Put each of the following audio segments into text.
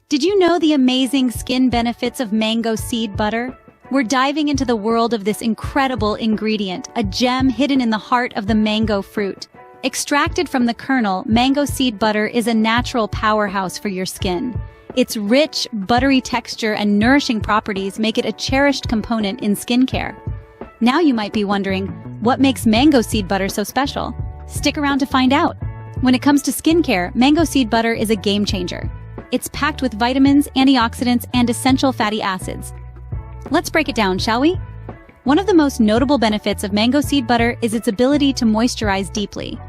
Did you know the amazing skin benefits of mango seed butter? We're diving into the world of this incredible ingredient, a gem hidden in the heart of the mango fruit. Extracted from the kernel, mango seed butter is a natural powerhouse for your skin. Its rich, buttery texture and nourishing properties make it a cherished component in skincare. Now you might be wondering, what makes mango seed butter so special? Stick around to find out. When it comes to skincare, mango seed butter is a game changer. It's packed with vitamins, antioxidants, and essential fatty acids. Let's break it down, shall we? One of the most notable benefits of mango seed butter is its ability to moisturize deeply.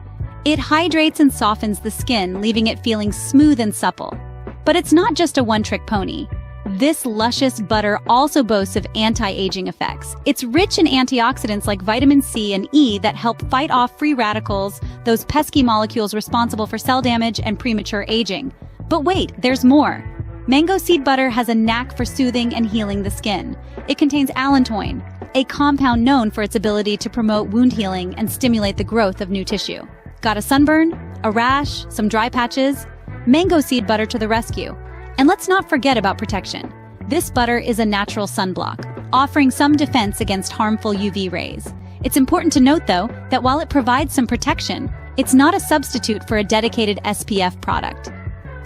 It hydrates and softens the skin, leaving it feeling smooth and supple. But it's not just a one-trick pony. This luscious butter also boasts of anti-aging effects. It's rich in antioxidants like vitamin C and E that help fight off free radicals, those pesky molecules responsible for cell damage and premature aging. But wait, there's more. Mango seed butter has a knack for soothing and healing the skin. It contains allantoin, a compound known for its ability to promote wound healing and stimulate the growth of new tissue. Got a sunburn, a rash, some dry patches? Mango seed butter to the rescue. And let's not forget about protection. This butter is a natural sunblock, offering some defense against harmful UV rays. It's important to note, though, that while it provides some protection, it's not a substitute for a dedicated SPF product.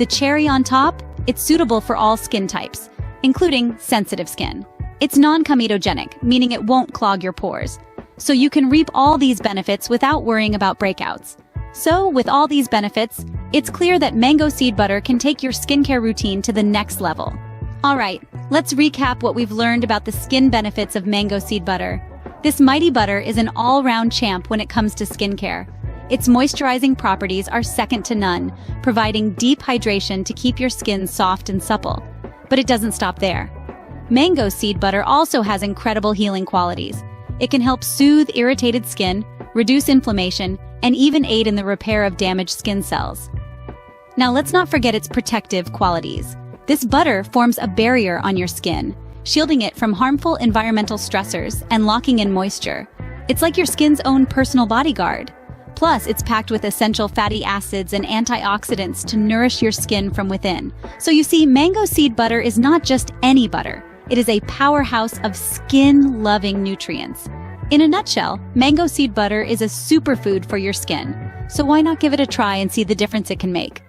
The cherry on top? It's suitable for all skin types, including sensitive skin. It's non-comedogenic, meaning it won't clog your pores. So you can reap all these benefits without worrying about breakouts. So, with all these benefits, it's clear that mango seed butter can take your skincare routine to the next level. Alright, let's recap what we've learned about the skin benefits of mango seed butter. This mighty butter is an all-round champ when it comes to skincare. Its moisturizing properties are second to none, providing deep hydration to keep your skin soft and supple. But it doesn't stop there. Mango seed butter also has incredible healing qualities. It can help soothe irritated skin, reduce inflammation, and even aid in the repair of damaged skin cells. Now let's not forget its protective qualities. This butter forms a barrier on your skin, shielding it from harmful environmental stressors and locking in moisture. It's like your skin's own personal bodyguard. Plus, it's packed with essential fatty acids and antioxidants to nourish your skin from within. So you see, mango seed butter is not just any butter. It is a powerhouse of skin-loving nutrients. In a nutshell, mango seed butter is a superfood for your skin. So why not give it a try and see the difference it can make?